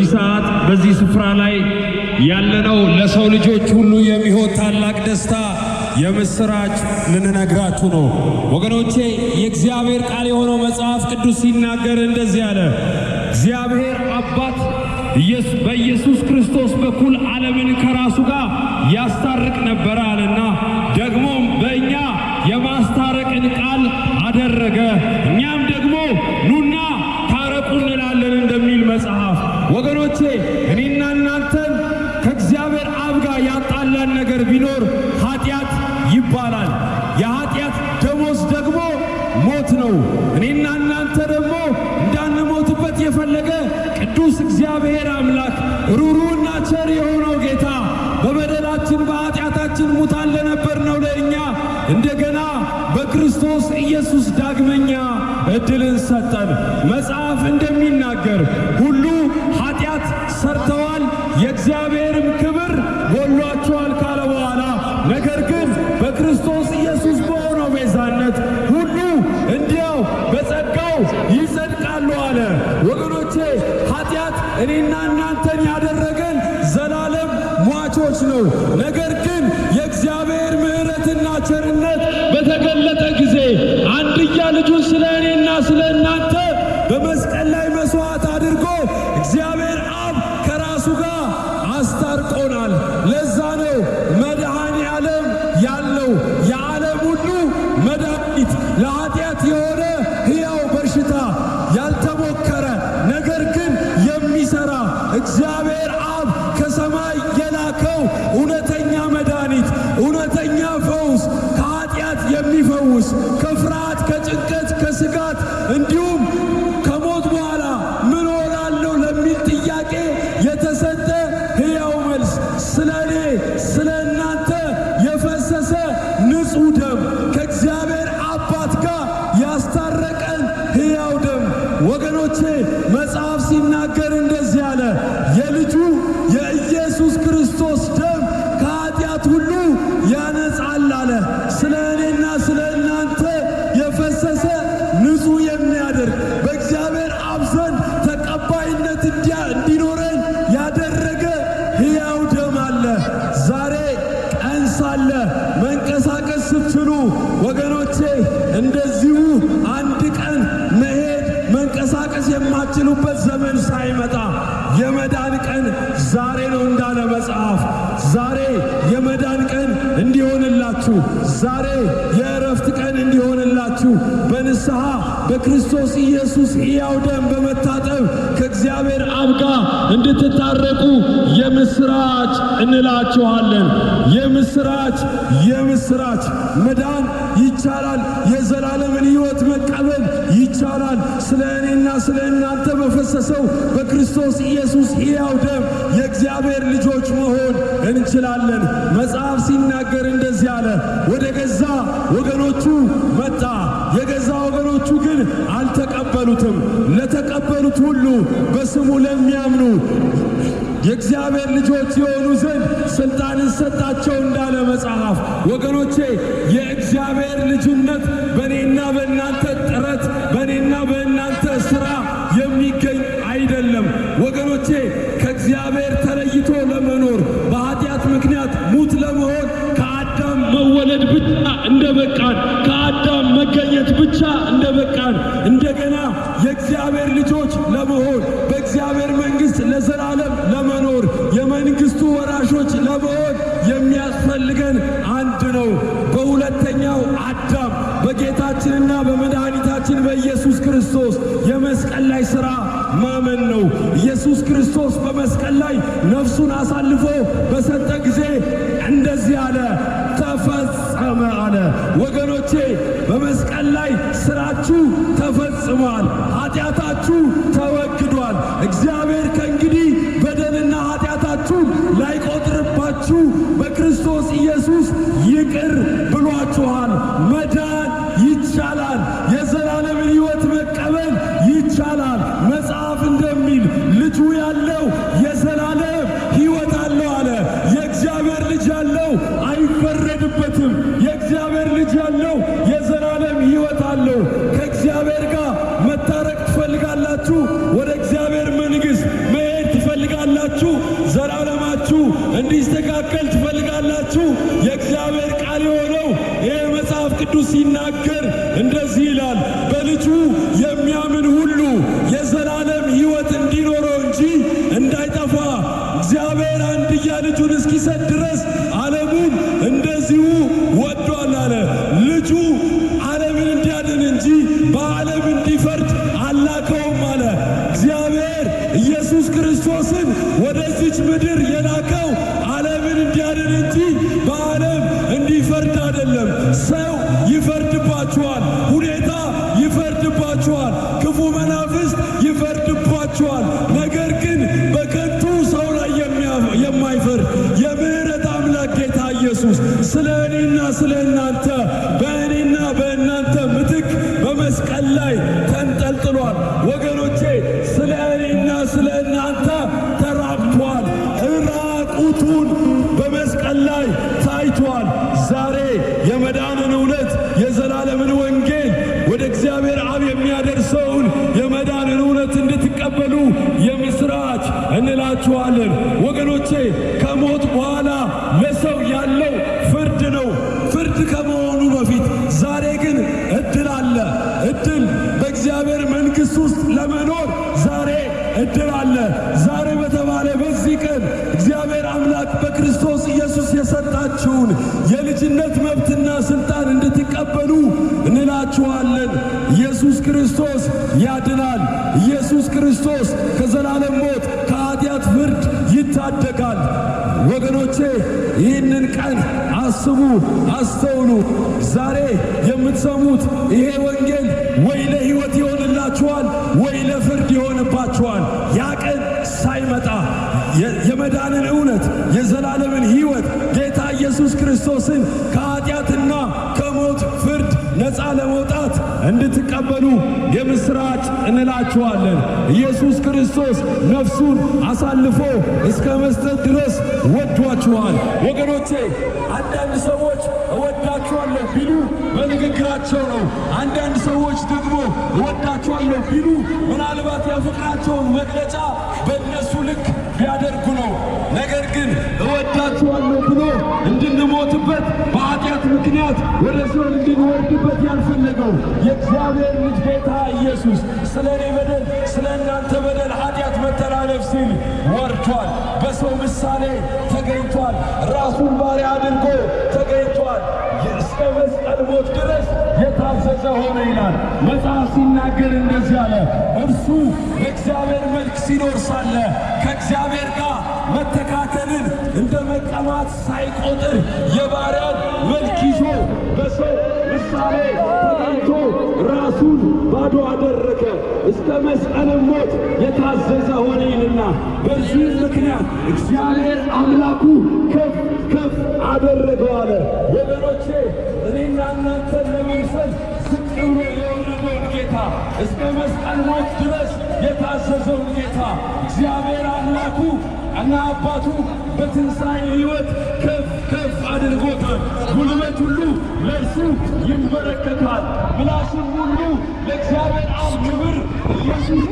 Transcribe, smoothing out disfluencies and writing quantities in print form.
በዚህ ሰዓት በዚህ ስፍራ ላይ ያለነው ለሰው ልጆች ሁሉ የሚሆን ታላቅ ደስታ የምስራች ልንነግራችሁ ነው ወገኖቼ። የእግዚአብሔር ቃል የሆነው መጽሐፍ ቅዱስ ሲናገር እንደዚህ አለ። እግዚአብሔር አባት በኢየሱስ ክርስቶስ በኩል ዓለምን ከራሱ ጋር ያስታርቅ ነበር አለና ደግሞም በእኛ የማስታረቅን ቃል አደረገ። እኛም ደግሞ ኑና ታረቁ እንላለን እንደሚል መጽሐፍ ወገኖቼ፣ እኔና እናንተን ከእግዚአብሔር አብ ጋር ያጣላን ነገር ቢኖር ኃጢአት ይባላል። የኃጢአት ደሞዝ ደግሞ ሞት ነው። እኔና እናንተ ደግሞ እንዳንሞትበት የፈለገ ቅዱስ እግዚአብሔር አምላክ ሩሩና ቸር የሆነው ጌታ በበደላችን በኃጢአታችን ሙታን ለነበርነው ለእኛ እንደገና በክርስቶስ ኢየሱስ ዳግመኛ እድልን ሰጠን። መጽሐፍ እንደሚናገር ሁሉ ኃጢአት ሰርተዋል፣ የእግዚአብሔርም ክብር ጎሏቸዋል ካለ በኋላ ነገር ግን በክርስቶስ ኢየሱስ በሆነው ቤዛነት ሁሉ እንዲያው በጸጋው ይጸድቃሉ አለ። ወገኖቼ ኃጢአት እኔና እናንተን ያደረገን ዘላለም ሟቾች ነው። ነገር ግን የእግዚአብሔር ምሕረትና ቸርነት በተገለጠ ጊዜ አንድያ ልጁን ስለ እኔና ስለ እናንተ በመስቀል ላይ መስዋዕት አድርጎ እግዚአብሔር አብ ከራሱ ጋር አስታርቆናል። ለዛ ነው መድኃኔ ዓለም ያለው የዓለም ሁሉ መድኃኒት ለኃጢአት የሆነ ሕያው በሽታ ያልተሞከረ ነገር ግን የሚሠራ እግዚአብሔር አብ ከሰማይ የላከው እውነተኛ መድኃኒት፣ እውነተኛ ፈውስ፣ ከኃጢአት የሚፈውስ ከፍርሃት፣ ከጭንቀት፣ ከስጋት እንዲሁም ከሞት በኋላ ምን ሆናለሁ ለሚል ጥያቄ የተሰጠ ሕያው መልስ ስለ እኔ ስለ እናንተ የፈሰሰ ንጹሕ ደም ከእግዚአብሔር አባት ጋር ያስታረቀን ሕያው ደም ወገኖቼ፣ መጽሐፍ ሲናገር እንደዚህ አለ። የልጁ የኢየሱስ ክርስቶስ ደም ከኃጢአት ሁሉ ያነጻል አለ። ስለ እኔና ስለ እናንተ የፈሰሰ ንጹሕ የሚያደርግ በእግዚአብሔር አብ ዘንድ ተቀባይነት እንዲኖረን ያደረገ ሕያው ደም አለ። ዛሬ ቀን ሳለ መንቀሳቀስ ስትችሉ ወገኖቼ፣ እንደዚሁ አንድ ቀን መሄድ መንቀሳቀስ የማትችሉበት ዘመን ሳይመጣ የመዳን ቀን ዛሬ ነው እንዳለ መጽሐፍ። ዛሬ የመዳን ቀን እንዲሆንላችሁ፣ ዛሬ የእረፍት ቀን እንዲሆንላችሁ በንስሐ በክርስቶስ ኢየሱስ ሕያው ደም በመታጠብ ከእግዚአብሔር አብ ጋር እንድትታረቁ የምስራች እንላችኋለን። የምስራች የምስራች! መዳን ይቻላል። የዘላለምን ሕይወት መቀበል ይቻላል። ስለ እኔና ስለ እናንተ በፈሰሰው በክርስቶስ ኢየሱስ ሕያው ደም የእግዚአብሔር ልጆች መሆን እንችላለን። መጽሐፍ ሲናገር እንደዚህ አለ። ወደ ገዛ ወገኖቹ መጣ፣ የገዛ ወገኖቹ ግን አልተቀበሉትም። ለተቀበሉት ሁሉ በስሙ ለሚያምኑ የእግዚአብሔር ልጆች የሆኑ ዘንድ ስልጣንን ሰጣቸው እንዳለ መጽሐፍ። ወገኖቼ፣ የእግዚአብሔር ልጅነት በእኔና በእናንተ ጥረት በእኔና በእናንተ ሥራ የሚገኝ አይደለም። ወገኖቼ፣ ከእግዚአብሔር ተለይቶ ለመኖር በኃጢአት ምክንያት ሙት ለመሆን ከአዳም መወለድ ብቻ እንደበቃን፣ ከአዳም መገኘት ብቻ እንደበቃን እንደገና የእግዚአብሔር ልጆች ለመሆን በእግዚአብሔር መንግሥት ለዘላለም ለመኖር የመንግሥቱ ወራሾች ለመሆን የሚያስፈልገን አንድ ነው። በሁለተኛው አዳም በጌታችንና በመድኃኒታችን በኢየሱስ ክርስቶስ የመስቀል ላይ ሥራ ማመን ነው። ኢየሱስ ክርስቶስ በመስቀል ላይ ነፍሱን አሳልፎ በሰጠ ጊዜ እንደዚህ አለ፣ ተፈጸመ አለ። ወገኖቼ፣ በመስቀል ላይ ሥራችሁ ተፈጽሟል። ኃጢአታችሁ ተወግዷል። እግዚአብሔር ከእንግዲህ በደልና ኃጢአታችሁ ላይቆጥርባችሁ በክርስቶስ ኢየሱስ ይቅር ብሏችኋል። መዳን ይቻላል። የዘላለምን ሕይወት መቀበል ይቻላል። መጽሐፍ እንደሚል ልጁ ያለው የዘላለም ሕይወት አለው አለ። የእግዚአብሔር ልጅ ያለው አይፈረድበትም። የእግዚአብሔር ልጅ ያለው የዘላለም ሕይወት አለው። ከእግዚአብሔር ጋር መታረቅ ትፈልጋላችሁ? ወደ እግዚአብሔር መንግሥት መሄድ ትፈልጋላችሁ? ትፈልጋላችሁ? ዘላለማችሁ እንዲስተካከል ትፈልጋላችሁ? የእግዚአብሔር ቃል የሆነው ይህ መጽሐፍ ቅዱስ ሲናገር እንደዚህ ይላል፣ በልጁ የሚያምን ሁሉ የዘላለም ሕይወት እንዲኖረው እንጂ እንዳይጠፋ እግዚአብሔር አንድያ ልጁን እስኪሰጥ ድረስ ዓለሙን እንደዚሁ ወዷል አለ። ልጁ ዓለምን እንዲያድን እንጂ በዓለም እንዲፈርድ አላከውም አለ። እግዚአብሔር ኢየሱስ ክርስቶስን ወደዚች ምድር የላከው ዓለምን እንዲያድን እንጂ በዓለም እንዲፈርድ አይደለም። ሰው ይፈርድባችኋል፣ ሁኔታ ይፈርድባችኋል፣ ክፉ መናፍስት ይፈርድባችኋል። ነገር ግን በከንቱ ሰው ላይ የማይፈርድ የምህረት አምላክ ጌታ ኢየሱስ ስለ እኔና ስለ እናንተ በእኔና በእናንተ ምትክ በመስቀል ላይ ተንጠልጥሏል። ወገኖቼ ስለ እኔና ስለ እናንተ ተራብቷል፣ ራቁቱን በመስቀል ላይ ታይቷል። ዛሬ የመዳንን እውነት የዘላለምን ወንጌል ወደ እግዚአብሔር አብ የሚያደርሰውን የመዳንን እውነት እንድትቀበሉ የምስራች እንላችኋለን። ወገኖቼ ከሞት በኋላ ለሰው ያለው ፍርድ ነው። ፍርድ ከመሆኑ በፊት ዛሬ ግን እድል አለ። እድል በእግዚአብሔር መንግሥት ውስጥ ለመኖር ዛሬ እድል አለ። ዛሬ በተባለ በዚህ ቀን እግዚአብሔር አምላክ በክርስቶስ ኢየሱስ የሰጣችሁን የልጅነት መብትና ስልጣን እንድትቀበሉ እንላችኋለን። ኢየሱስ ክርስቶስ ያድናል። ኢየሱስ ክርስቶስ ከዘላለም ሞት ከኃጢአት ፍርድ ይታደጋል። ወገኖቼ ይህንን ቀን አስቡ፣ አስተውሉ። ዛሬ የምትሰሙት ይሄ ወንጌል ወይ ለሕይወት ይሆንላችኋል ወይ ለፍርድ ይሆንባችኋል። ያ ቀን ሳይመጣ የመዳንን እውነት የዘላለምን ሕይወት ጌታ ኢየሱስ ክርስቶስን ከኃጢአትና ከሞት ፍርድ ነፃ ለመውጣት እንድትቀበሉ የምስራች እንላችኋለን። ኢየሱስ ክርስቶስ ነፍሱን አሳልፎ እስከ መስጠት ድረስ ወዷችኋል። ወገኖቼ አንዳንድ ሰዎች እወዳችኋለሁ ቢሉ በንግግራቸው ነው። አንዳንድ ሰዎች ደግሞ እወዳችኋለሁ ቢሉ ምናልባት የፍቅራቸውን መግለጫ በእነሱ ልክ ቢያደርጉ ነው። ነገር ግን እወዳችኋለሁ ብሎ እንድንሞትበት በኃጢአት ምክንያት ወደ ሲኦል እንድንወርድበት ያልፈለገው የእግዚአብሔር ልጅ ጌታ ኢየሱስ ስለ እኔ በደል ስለ እናንተ በደል ኃጢአት መተላለፍ ሲል ወርዷል። በሰው ምሳሌ ተገኝቷል። ራሱን ባሪያ አድርጎ ተገኝቷል። እስከ መስቀል ሞት ድረስ የታዘዘ ሆነ ይላል መጽሐፍ ሲናገር እንደዚህ አለ። እርሱ በእግዚአብሔር መልክ ሲኖር ሳለ ከእግዚአብሔር ጋር መተካከልን እንደ መቀማት ሳይቆጥር የባሪያን መልክ ይዞ በሰው ምሳሌ ተገኝቶ ራሱን ባዶ አደረገ፣ እስከ መስቀል ሞት የታዘዘ ሆነ ይልና በዚህ ምክንያት እግዚአብሔር አምላኩ ከፍ ከፍ አደረገው አለ። ወገኖቼ እኔና እናንተን ለመምሰል ዝቅ ብሎ የወረደውን ጌታ እስከ መስቀል ሞት ድረስ የታዘዘውን ጌታ እግዚአብሔር አምላኩ እና አባቱ በትንሣኤ ሕይወት ከፍ ከፍ አድርጎታል። ጉልበት ሁሉ ለእርሱ ይንበረከካል፣ ምላስም ሁሉ ለእግዚአብሔር አብ ክብር ኢየሱስ